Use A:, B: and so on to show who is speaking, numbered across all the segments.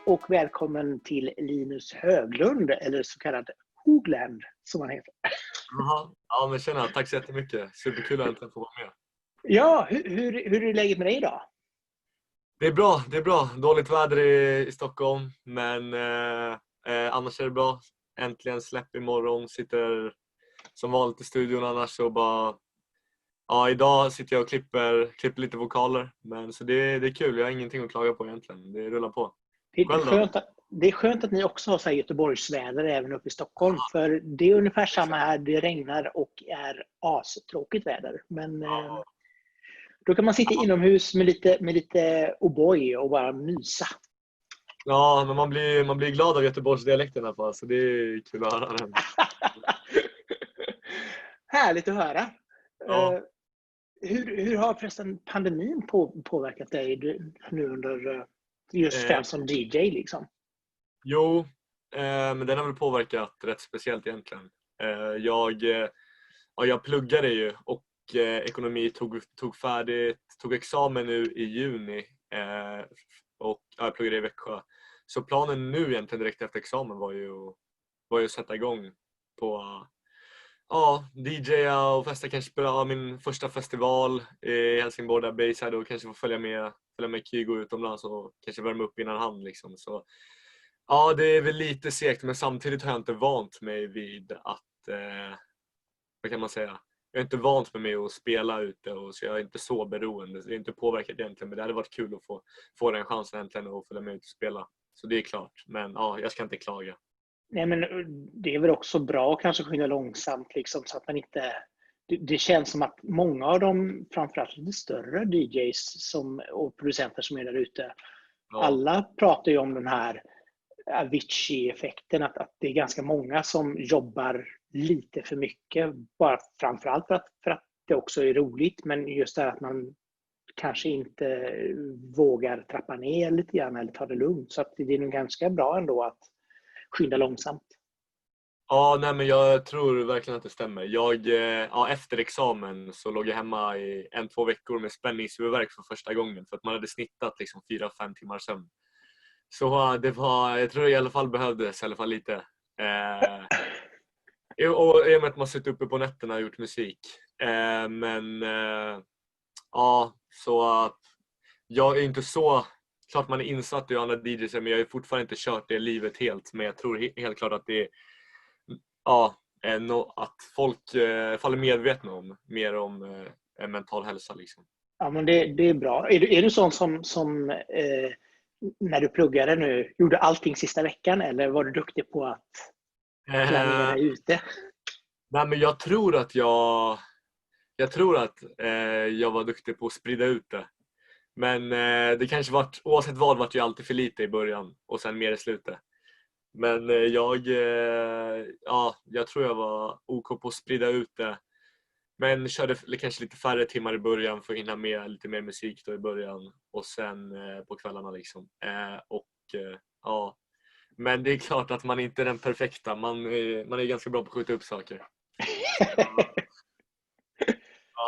A: och välkommen till Linus Höglund, eller så kallad Hogland som han heter.
B: Jaha. Ja, men tjena, tack så jättemycket. Superkul att äntligen få vara med.
A: Ja, hur är läget med dig idag?
B: Det är bra. Dåligt väder i Stockholm, men annars är det bra. Äntligen släpp imorgon, sitter som vanligt i studion annars så bara... Ja, idag sitter jag och klipper lite vokaler, men så det är kul. Jag har ingenting att klaga på egentligen. Det rullar på.
A: Det är skönt att ni också har så här Göteborgsväder även uppe i Stockholm. För det är ungefär samma här. Det regnar och är astråkigt väder. Men då kan man sitta inomhus med lite O'boy och bara mysa.
B: Ja, men man blir glad av Göteborgs dialekten i alla fall, så det är kul att höra den.
A: Härligt att höra.
B: Ja.
A: Hur har förresten pandemin påverkat dig nu under just främst som DJ liksom?
B: Jo, men den har väl påverkat rätt speciellt egentligen. Jag pluggade ju och ekonomi tog examen nu i juni och jag pluggade i Växjö. Så planen nu egentligen direkt efter examen var ju att sätta igång på DJa och festa, kanske spela min första festival i Helsingborg där Bayside och kanske få följa med Kygo utomlands och kanske värma upp innan han liksom. Så ja, det är väl lite segt, men samtidigt har jag inte vant mig vid att vad kan man säga? Jag är inte vant med mig att spela ute och så jag är inte så beroende. Det är inte påverkat egentligen, men det hade varit kul att få den chansen äntligen och följa med ut och spela. Så det är klart, men ja, jag ska inte klaga.
A: Nej, men det är väl också bra att kanske skynda långsamt liksom, så att man inte... Det känns som att många av de, framförallt lite större DJs och producenter som är där ute, alla pratar ju om den här Avicii-effekten, att det är ganska många som jobbar lite för mycket, bara framförallt för att det också är roligt, men just det att man kanske inte vågar trappa ner lite grann eller ta det lugnt, så att det är nog ganska bra ändå att skynda långsamt.
B: Ja, nej, men jag tror verkligen att det stämmer. Efter examen så låg jag hemma i 1-2 veckor med spänningshuvudvärk för första gången för att man hade snittat liksom 4-5 timmar sömn. Så jag tror det i alla fall behövdes i alla fall lite. Och i och med att man suttit uppe på nätterna och gjort musik. Så jag är inte så... Klart man är insatt i andra DJs, men jag har fortfarande inte kört det livet helt. Men jag tror helt klart att det är att folk faller medvetna om mer om mental hälsa liksom.
A: Ja, men det är bra. Är du sån som när du pluggade nu gjorde allting sista veckan, eller var du duktig på att planera ute?
B: Nej, men jag tror att jag var duktig på att sprida ut det. Men det kanske oavsett vad vart ju alltid för lite i början och sen mer i slutet. Men jag tror jag var OK på att sprida ut det. Men körde kanske lite färre timmar i början för att hinna med lite mer musik då i början. Och sen på kvällarna liksom. Men det är klart att man inte är den perfekta. Man är ganska bra på att skjuta upp saker.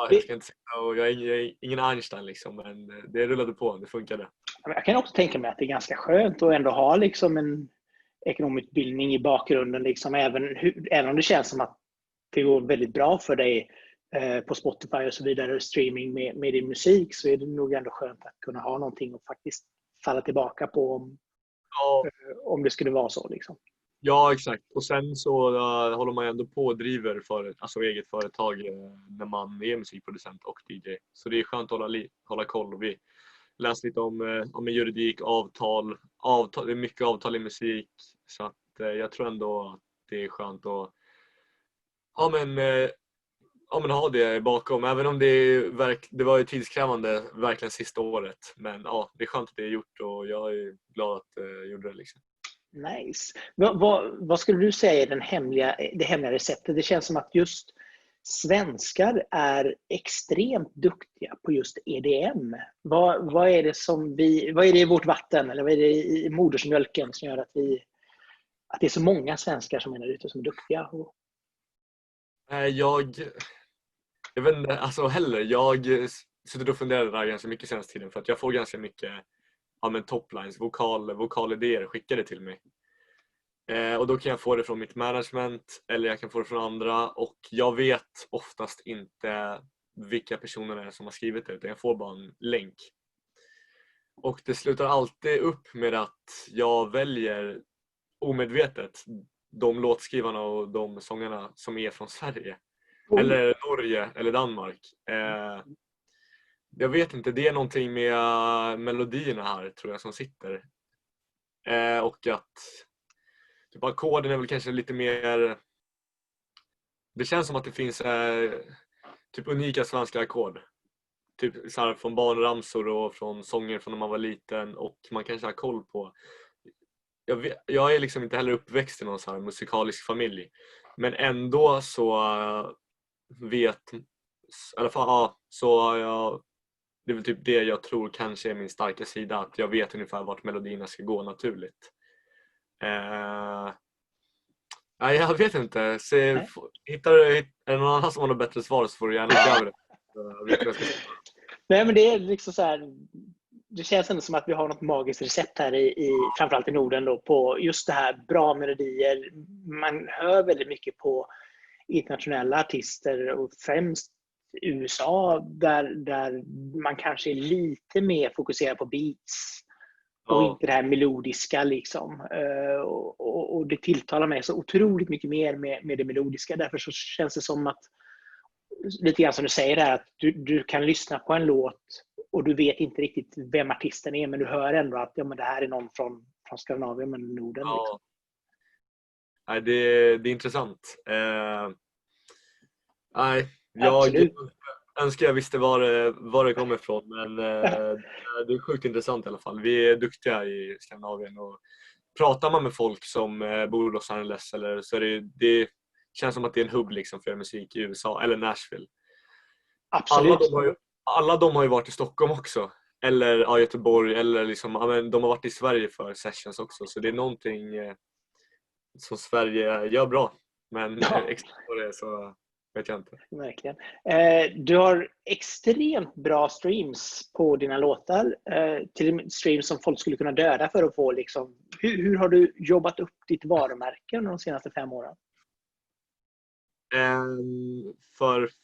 B: Jag ska inte säga, och jag är ingen Einstein liksom, men det rullade på, det funkade.
A: Jag kan också tänka mig att det är ganska skönt att ändå ha liksom en ekonomutbildning i bakgrunden liksom, även om det känns som att det går väldigt bra för dig på Spotify och så vidare, streaming med din musik, så är det nog ändå skönt att kunna ha någonting och faktiskt falla tillbaka på om det skulle vara så liksom.
B: Ja, exakt. Och sen så håller man ändå på och driver eget företag när man är musikproducent och DJ. Så det är skönt att hålla koll. Och vi läser lite om juridik, avtal. Det är mycket avtal i musik. Så att jag tror ändå att det är skönt att ha det bakom. Även om det var ju tidskrävande verkligen sista året. Men det är skönt att det är gjort och jag är glad att jag gjorde det liksom.
A: Nice. Vad skulle du säga är det hemliga receptet? Det känns som att just svenskar är extremt duktiga på just EDM. Vad är det i vårt vatten eller vad är det i modersmjölken som gör att det är så många svenskar som är där ute som är duktiga?
B: Jag vet inte, alltså heller. Jag sitter och funderar där ganska mycket senaste tiden för att jag får ganska mycket toplines, vokalidéer skickade till mig. Och då kan jag få det från mitt management eller jag kan få det från andra, och jag vet oftast inte vilka personer det är som har skrivit det, utan jag får bara en länk. Och det slutar alltid upp med att jag väljer omedvetet de låtskrivarna och de sångarna som är från Sverige. Eller Norge eller Danmark. Jag vet inte, det är någonting med melodierna här tror jag som sitter. Och att typ ackorden är väl kanske lite mer... Det känns som att det finns typ unika svenska ackord. Typ så här från barnramsor och från sånger från när man var liten, och man kanske har koll på. Jag är liksom inte heller uppväxt i någon så här musikalisk familj, men ändå så vet i alla fall, ja, så det är väl typ det jag tror kanske är min starka sida, att jag vet ungefär vart melodierna ska gå naturligt. Nej, jag vet inte. Är det någon annan som har något bättre svar så får du gärna göra det.
A: Nej, men det är liksom så här, det känns ändå som att vi har något magiskt recept här framförallt i Norden då, på just det här, bra melodier. Man hör väldigt mycket på internationella artister och främst USA där man kanske är lite mer fokuserad på beats och inte det här melodiska liksom. Och det tilltalar mig så otroligt mycket mer med det melodiska. Därför så känns det som att, lite grann som du säger där, att du kan lyssna på en låt och du vet inte riktigt vem artisten är, men du hör ändå att men det här är någon från Skandinavien, men Norden.
B: Ja.
A: Liksom.
B: Nej, det är intressant. Nej, jag önskar jag visste var det kommer ifrån, men det är sjukt intressant i alla fall. Vi är duktiga i Skandinavien, och pratar man med folk som bor i Los Angeles eller så är det känns som att det är en hubb liksom för musik i USA eller Nashville.
A: Absolut.
B: Alla de har ju varit i Stockholm också, eller Göteborg, eller liksom, de har varit i Sverige för sessions också, så det är någonting som Sverige gör bra, men extra på det så vet jag inte.
A: Verkligen. Du har extremt bra streams på dina låtar, till streams som folk skulle kunna döda för att få liksom. Hur har du jobbat upp ditt varumärke de senaste 5 åren?
B: Det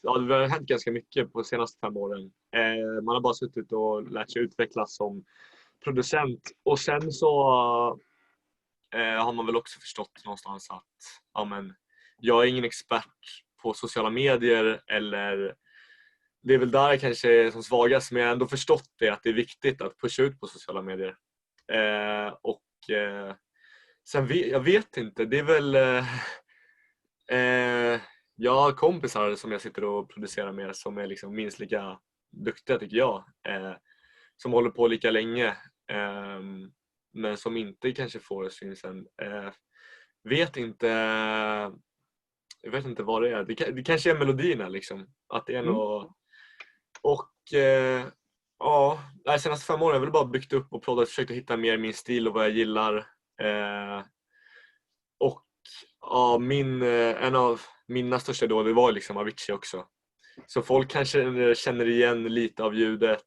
B: har hänt ganska mycket på de senaste 5 åren. Man har bara suttit och lärt sig utvecklas som producent, och sen så har man väl också förstått någonstans att jag är ingen expert på sociala medier, eller det är väl där jag kanske är som svagast, men jag har ändå förstått det, att det är viktigt att pusha ut på sociala medier. Sen jag vet inte, det är väl jag har kompisar som jag sitter och producerar med som är liksom minst lika duktiga tycker jag, som håller på lika länge, men som inte kanske får synsen. Jag vet inte vad det är. Det kanske är melodierna liksom, att det är något. Och de senaste 5 åren har jag väl bara byggt upp och försökt hitta mer min stil och vad jag gillar. Och en av mina största idoler, det var liksom Avicii också. Så folk kanske känner igen lite av ljudet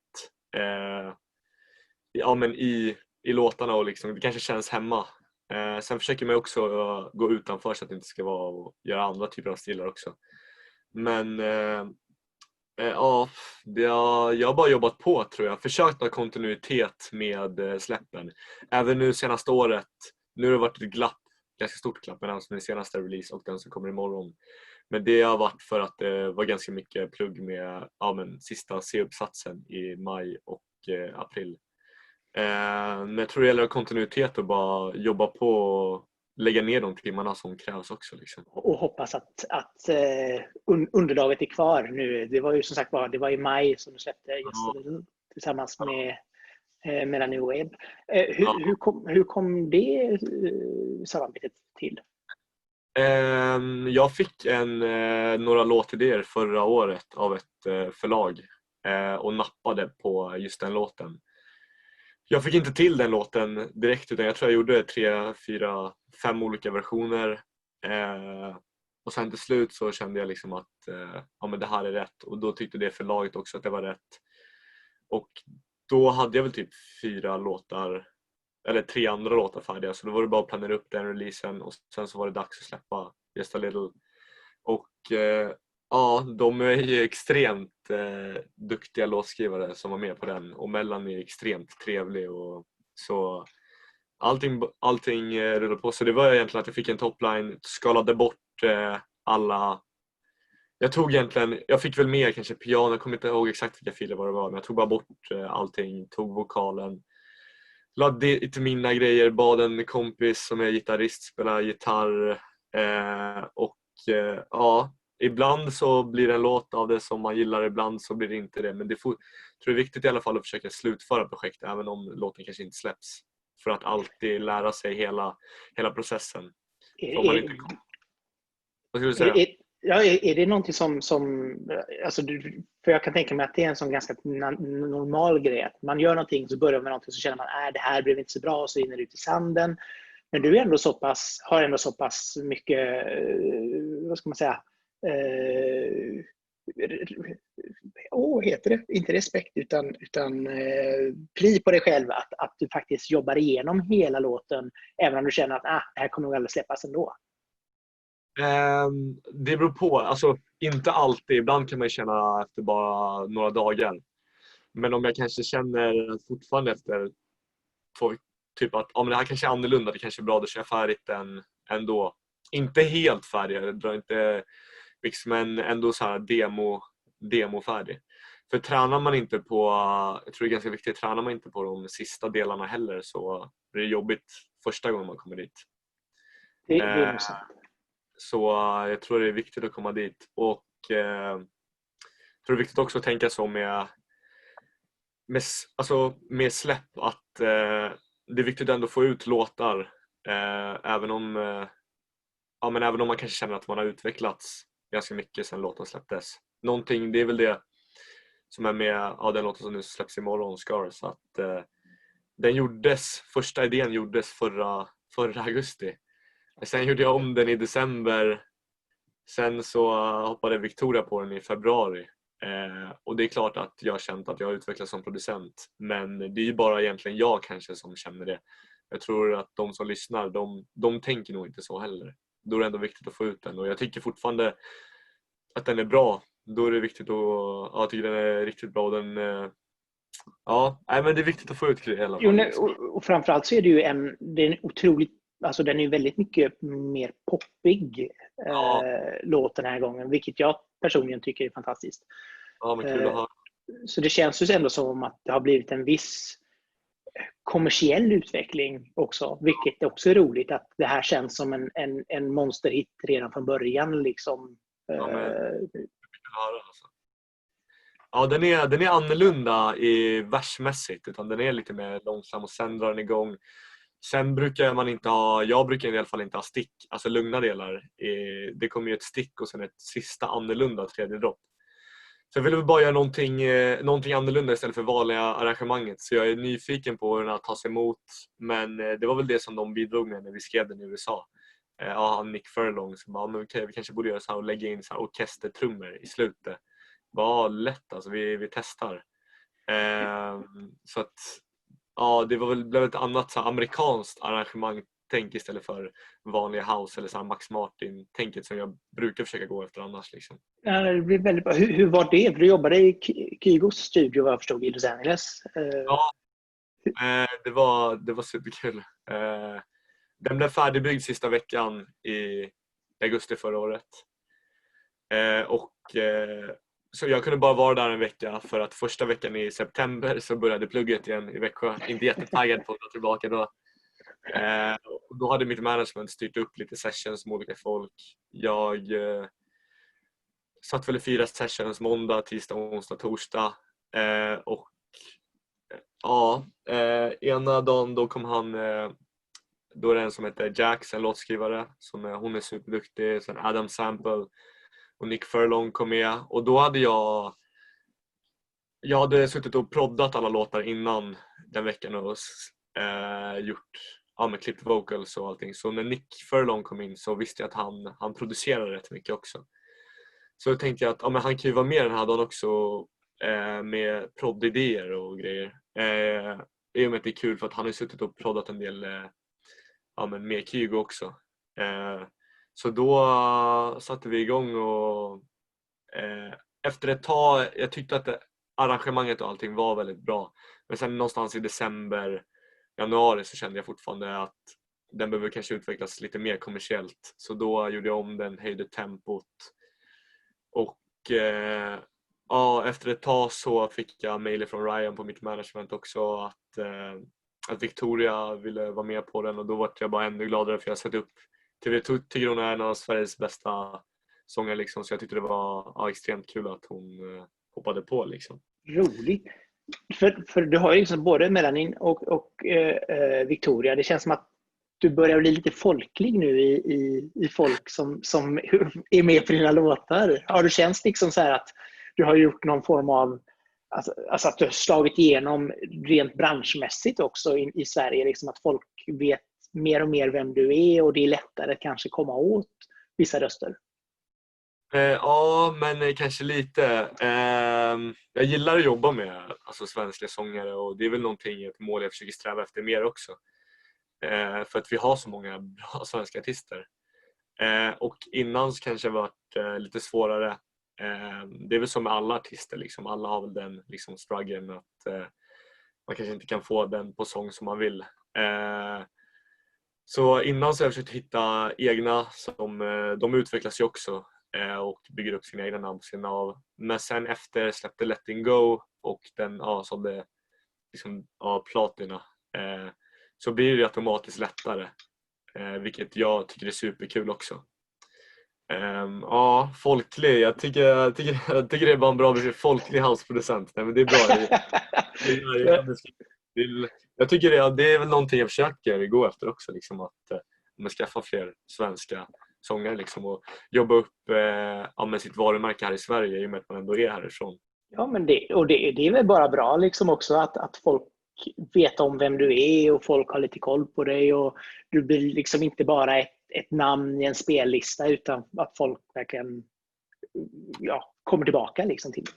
B: i låtarna, och liksom, det kanske känns hemma. Sen försöker man också gå utanför så att det inte ska vara och göra andra typer av stilar också. Men jag har bara jobbat på, tror jag. Försökt ha kontinuitet med släppen. Även nu senaste året, nu har det varit ett glapp, ganska stort glapp mellan min senaste release och den som kommer imorgon. Men det har varit för att det var ganska mycket plugg med sista C-uppsatsen i maj och april. Men jag tror det gäller kontinuitet och bara jobba på och lägga ner de timmarna som krävs också. Liksom.
A: Och hoppas att underlaget är kvar nu. Det var ju som sagt det var i maj som du släppte tillsammans med Melanie Webb. Hur kom det samarbetet till?
B: Jag fick några låtidéer förra året av ett förlag och nappade på just den låten. Jag fick inte till den låten direkt, utan jag tror jag gjorde 3, 4, 5 olika versioner. Och sen till slut så kände jag liksom att men det här är rätt. Och då tyckte det förlaget också att det var rätt. Och då hade jag väl typ 4 låtar eller 3 andra låtar färdiga, så då var det bara att planera upp den releasen och sen så var det dags att släppa Just a Little. Och ja, de är ju extremt duktiga låtskrivare som var med på den, och Mellan är extremt trevlig, och så allting rullade på. Så det var egentligen att jag fick en topline, skalade bort alla. Jag fick väl med kanske piano, jag kommer inte ihåg exakt vilka filer det var, men jag tog bara bort allting, tog vokalen, lade till mina grejer, bad en kompis som är gitarrist spela gitarr, och ja, ibland så blir det en låt av det som man gillar, ibland så blir det inte det, men jag tror det är viktigt i alla fall att försöka slutföra projektet även om låten kanske inte släpps, för att alltid lära sig hela processen. Vad skulle du säga?
A: Ja, är det någonting som alltså för jag kan tänka mig att det är en sån ganska normal grej, att man gör någonting, så börjar med någonting, så känner man det här blev inte så bra, och så rinner det ut i sanden. Men du är ändå har ändå så pass mycket, vad ska man säga, heter det inte respekt utan pli på dig själv, att du faktiskt jobbar igenom hela låten, även om du känner att det här kommer nog aldrig släppas ändå.
B: Det beror på, alltså inte alltid, ibland kan man känna efter bara några dagar, men om jag kanske känner fortfarande efter typ att men det här kanske är annorlunda, det kanske är bra, då kör jag färdigt den ändå, inte helt färdig, jag drar inte men ändå så här demo färdig. För tränar man inte på, jag tror det är ganska viktigt, tränar man inte på de sista delarna heller, så blir det jobbigt första gången man kommer dit.
A: Det är nog sant.
B: Så jag tror det är viktigt att komma dit, och jag tror det är viktigt också att tänka så med släpp, att det är viktigt ändå att få ut låtar, även om man kanske känner att man har utvecklats ganska mycket sedan låten släpptes. Någonting, det är väl det som är med den låten som nu släpps imorgon, Scars, att första idén gjordes förra augusti. Sen gjorde jag om den i december. Sen så hoppade Victoria på den i februari. Och det är klart att jag har känt att jag har utvecklats som producent. Men det är ju bara egentligen jag kanske som känner det. Jag tror att de som lyssnar, de tänker nog inte så heller. Då är det ändå viktigt att få ut den. Och jag tycker fortfarande att den är bra. Då är det viktigt att... jag tycker den är riktigt bra. Men det är viktigt att få ut det i alla fall.
A: Och framförallt så är det ju en otroligt, alltså den är väldigt mycket mer poppig låt den här gången, vilket jag personligen tycker är fantastiskt.
B: Ja, men kul att höra.
A: Så det känns ju ändå som att det har blivit en viss kommersiell utveckling också, vilket också är roligt, att det här känns som en monsterhit redan från början liksom.
B: Ja, men höra alltså. Ja, den är annorlunda i versmässigt, utan den är lite mer långsam och sen drar den igång. Sen brukar jag brukar i alla fall inte ha stick, alltså lugna delar. Det kommer ju ett stick och sen ett sista annorlunda tredje dropp. Så jag ville bara göra någonting annorlunda istället för vanliga arrangemanget. Så jag är nyfiken på hur den har tagits emot. Men det var väl det som de bidrog med när vi skrev den i USA. Nick Furlong som bara, men okej, vi kanske borde göra så här och lägga in så här orkestertrummor i slutet. Bara lätt, alltså vi testar. Så att det blev ett annat så här, amerikanskt arrangemang tänk istället för vanliga house eller så här Max Martin tänket som jag brukar försöka gå efter annars liksom.
A: Ja, det blir väldigt bra. Hur var det? Du jobbade i Kygos studio, vad jag förstod, i Los Angeles.
B: Ja, det var superkul. Den blev färdigbyggd sista veckan i augusti förra året. Så jag kunde bara vara där en vecka, för att första veckan i september så började plugget igen i Växjö. Inte jättetaggad på att gå tillbaka då. Då hade mitt management styrt upp lite sessions med olika folk. Jag satt väl i 4 sessions, måndag, tisdag, onsdag, torsdag. Ena dagen då kom han, då är det en som heter Jax, en låtskrivare, hon är superduktig. Sen Adam Sample och Nick Furlong kom med. Och då hade jag hade suttit och proddat alla låtar innan den veckan och gjort med klippt vocals och allting. Så när Nick Furlong kom in så visste jag att han producerade rätt mycket också. Så då tänkte jag att han kan ju vara med den här dagen också med proddidéer och grejer. I och med att det är kul för att han har suttit och proddat en del med Kygo också. Så då satte vi igång och efter ett tag, jag tyckte att arrangemanget och allting var väldigt bra. Men sen någonstans i december, januari så kände jag fortfarande att den behöver kanske utvecklas lite mer kommersiellt. Så då gjorde jag om den, höjde tempot. Och efter ett tag så fick jag mejl från Ryan på mitt management också att Victoria ville vara med på den. Och då var jag bara ännu gladare för jag sett upp till det. Tycker hon är en av Sveriges bästa sångare liksom. Så jag tyckte det var extremt kul att hon hoppade på liksom.
A: Roligt. För du har ju liksom både Melanie och Victoria. Det känns som att du börjar bli lite folklig nu i folk som är med på dina låtar. Har du känt liksom så här att du har gjort någon form av, alltså att du har slagit igenom rent branschmässigt också i Sverige, liksom att folk vet mer och mer vem du är och det är lättare att kanske komma åt vissa röster?
B: Ja, men kanske lite. Jag gillar att jobba med svenska sångare och det är väl ett mål jag försöker sträva efter mer också. För att vi har så många bra svenska artister. Och innan så kanske det varit lite svårare. Det är väl som med alla artister, liksom. Alla har väl den liksom strugglen att man kanske inte kan få den på sång som man vill. Så innan så har jag försökt hitta egna som de utvecklas ju också och bygger upp sina egna namn på sina av. Men sen efter släppte Letting Go och den sålde liksom, platina, så blir det automatiskt lättare, vilket jag tycker är superkul också. Folklig. Jag tycker det är bara en bra folklig houseproducent. Nej, men det är bra. Jag tycker det är väl någonting jag försöker gå efter också, liksom, att skaffa fler svenska sångare liksom, och jobba upp med sitt varumärke här i Sverige i och med att man ändå är härifrån.
A: Ja, men det är väl bara bra liksom också att folk vet om vem du är och folk har lite koll på dig och du blir liksom inte bara ett namn i en spellista utan att folk verkligen kommer tillbaka liksom till dig.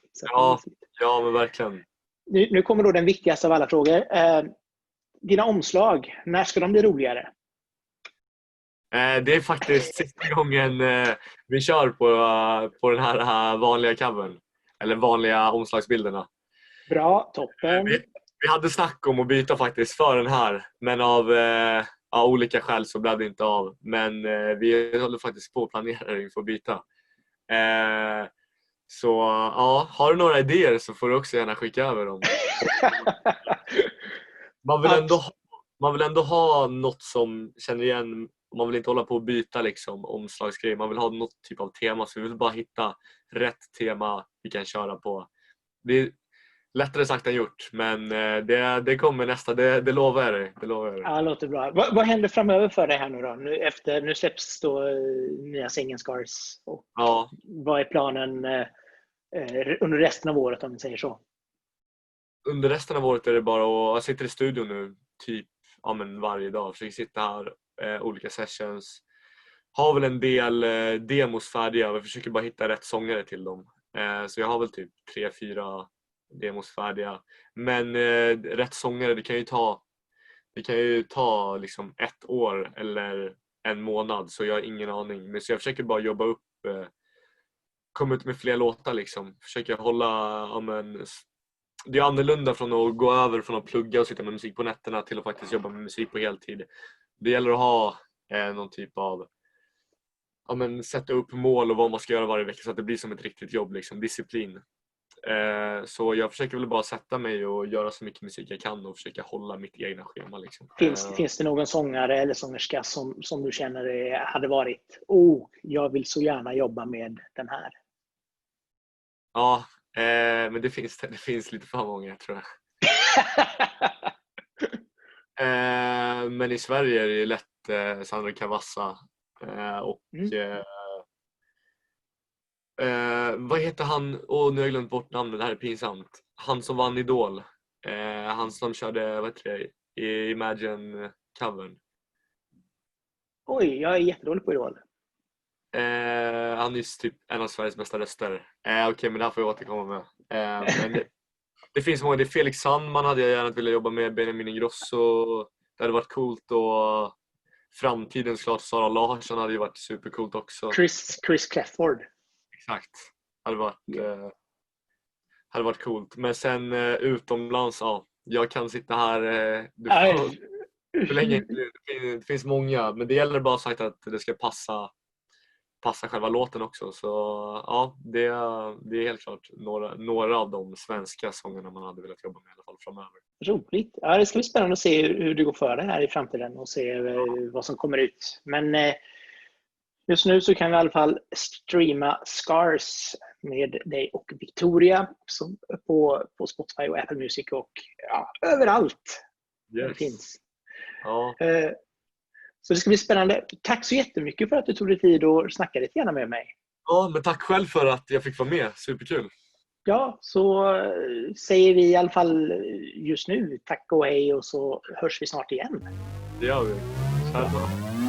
B: Ja, men verkligen.
A: Nu kommer då den viktigaste av alla frågor. Dina omslag, när ska de bli roligare?
B: Det är faktiskt sista gången vi kör på den här vanliga covern. Eller vanliga omslagsbilderna.
A: Bra, toppen.
B: Vi hade snack om att byta faktiskt för den här. Men av olika skäl så blev det inte av. Men vi håller faktiskt på att planera inför att byta. Så har du några idéer så får du också gärna skicka över dem. Man vill ändå ha något som känner igen. Man vill inte hålla på att byta liksom, omslagsgrejer. Man vill ha något typ av tema. Så vi vill bara hitta rätt tema vi kan köra på. Det är lättare sagt än gjort. Men det kommer nästa. Det lovar jag dig.
A: Ja, låter bra. Vad händer framöver för dig här nu då? Nu släpps då nya singeln Scars. Och vad är planen under resten av året, om vi säger så?
B: Under resten av året är det bara att jag sitter i studion nu typ varje dag. Försöker sitta här, olika sessions. Har väl en del demos färdiga. Jag försöker bara hitta rätt sångare till dem. Så jag har väl typ 3-4 demos färdiga. Men rätt sångare, det kan ju ta liksom 1 år eller 1 månad. Så jag har ingen aning. Men så jag försöker bara jobba upp, komma ut med fler låtar liksom. Försöker hålla, det är annorlunda från att gå över från att plugga och sitta med musik på nätterna till att faktiskt jobba med musik på heltid. Det gäller att ha någon typ av sätta upp mål och vad man ska göra varje vecka så att det blir som ett riktigt jobb liksom, disciplin. Så jag försöker väl bara sätta mig och göra så mycket musik jag kan och försöka hålla mitt egna schema liksom.
A: Finns det någon sångare eller sångerska som du känner hade varit jag vill så gärna jobba med den här?
B: Ja, men det finns lite för många, tror jag. Men i Sverige är det lätt Sandro Cavazza och vad heter han? Nu har jag glömt bort namnet, det här är pinsamt. Han som vann Idol. Han som körde, Imagine-covern.
A: Oj, jag är jättedålig på Idol.
B: han är typ en av Sveriges bästa röster. Okej, men det här får jag återkomma med. Men det finns många. Det är Felix Sandman hade jag gärna velat jobba med. Benjamin Ingrosso. Det hade varit coolt. Och framtiden klart. Sara Larsson hade ju varit supercoolt också.
A: Chris Clefford.
B: Exakt. Hade varit coolt. Men sen utomlands, ja. Jag kan sitta här. Hur länge? Det finns många. Men det gäller bara sagt att det ska passa själva låten också. Så ja, det är helt klart några av de svenska sångerna man hade velat jobba med i alla fall framöver.
A: Roligt. Ja, det ska bli spännande att se hur det går för det här i framtiden och se vad som kommer ut. Men just nu så kan vi i alla fall streama Scars med dig och Victoria på Spotify och Apple Music och överallt där det finns.
B: Ja.
A: Så det ska bli spännande. Tack så jättemycket för att du tog dig tid och snackade lite gärna med mig.
B: Ja, men tack själv för att jag fick vara med. Superkul.
A: Ja, så säger vi i alla fall just nu tack och hej och så hörs vi snart igen.
B: Det gör vi. Ciao.